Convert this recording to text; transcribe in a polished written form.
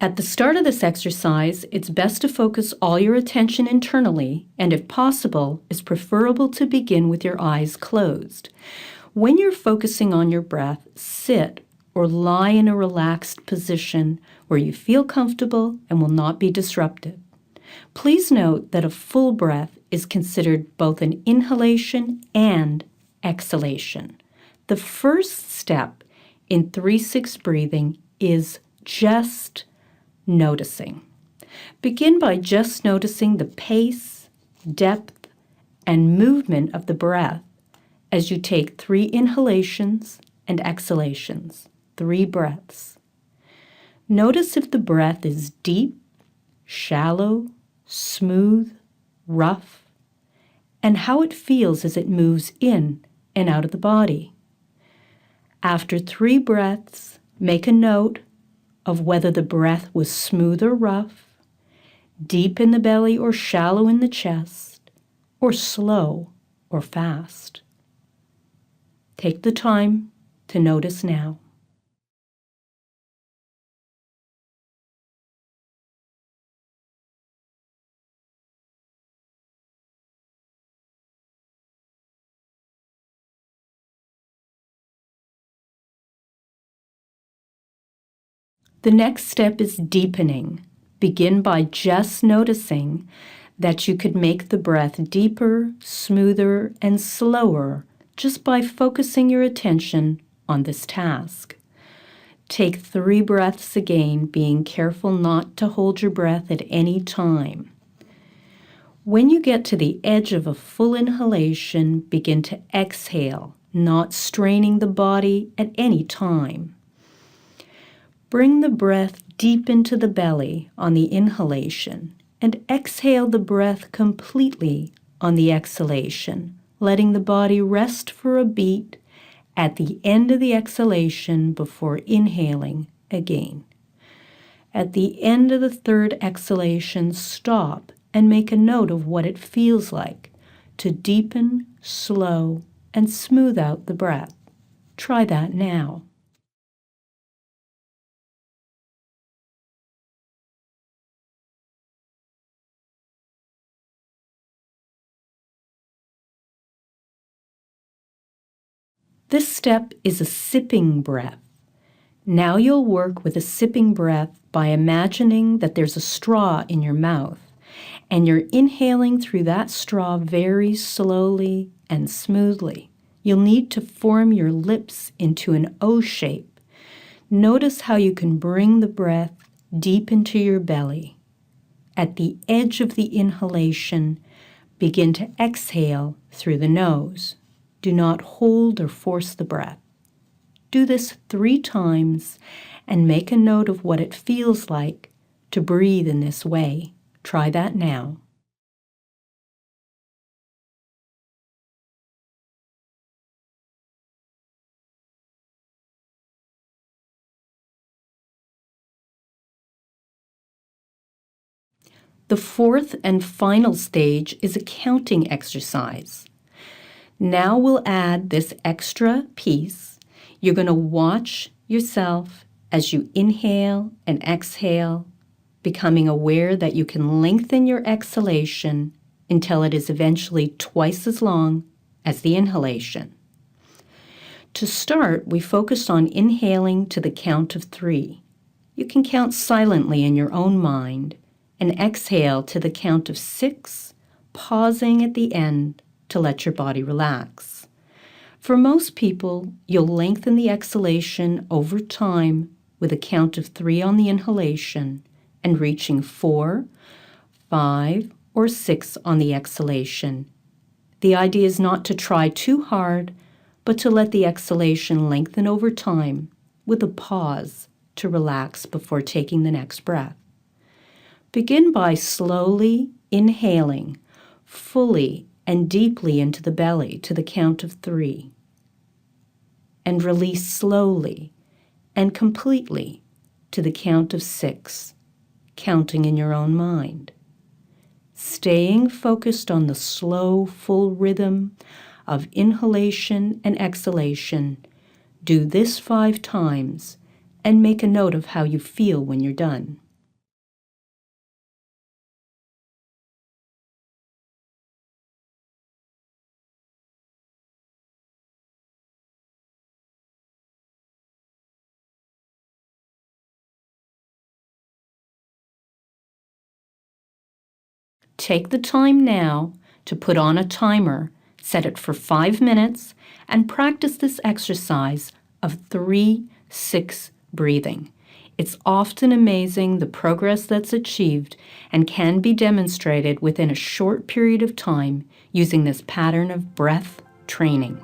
At the start of this exercise, it's best to focus all your attention internally, and if possible, it's preferable to begin with your eyes closed. When you're focusing on your breath, sit or lie in a relaxed position where you feel comfortable and will not be disrupted. Please note that a full breath is considered both an inhalation and exhalation. The first step in 3-6 breathing is just noticing. Begin by just noticing the pace, depth, and movement of the breath as you take 3 inhalations and exhalations, 3 breaths. Notice if the breath is deep, shallow, smooth, rough, and how it feels as it moves in and out of the body. After 3 breaths, make a note of whether the breath was smooth or rough, deep in the belly or shallow in the chest, or slow or fast. Take the time to notice now. The next step is deepening. Begin by just noticing that you could make the breath deeper, smoother, and slower just by focusing your attention on this task. Take 3 breaths again, being careful not to hold your breath at any time. When you get to the edge of a full inhalation, begin to exhale, not straining the body at any time. Bring the breath deep into the belly on the inhalation and exhale the breath completely on the exhalation, letting the body rest for a beat at the end of the exhalation before inhaling again. At the end of the 3rd exhalation, stop and make a note of what it feels like to deepen, slow, and smooth out the breath. Try that now. This step is a sipping breath. Now you'll work with a sipping breath by imagining that there's a straw in your mouth, and you're inhaling through that straw very slowly and smoothly. You'll need to form your lips into an O shape. Notice how you can bring the breath deep into your belly. At the edge of the inhalation, begin to exhale through the nose. Do not hold or force the breath. Do this 3 times and make a note of what it feels like to breathe in this way. Try that now. The 4th and final stage is a counting exercise. Now we'll add this extra piece. You're going to watch yourself as you inhale and exhale, becoming aware that you can lengthen your exhalation until it is eventually twice as long as the inhalation. To start, we focused on inhaling to the count of 3. You can count silently in your own mind and exhale to the count of 6, pausing at the end to let your body relax. For most people, you'll lengthen the exhalation over time with a count of 3 on the inhalation and reaching 4, 5, or 6 on the exhalation. The idea is not to try too hard, but to let the exhalation lengthen over time with a pause to relax before taking the next breath. Begin by slowly inhaling fully and deeply into the belly to the count of 3, and release slowly and completely to the count of 6, counting in your own mind. Staying focused on the slow, full rhythm of inhalation and exhalation, do this 5 times and make a note of how you feel when you're done. Take the time now to put on a timer, set it for 5 minutes, and practice this exercise of 3-6 breathing. It's often amazing the progress that's achieved and can be demonstrated within a short period of time using this pattern of breath training.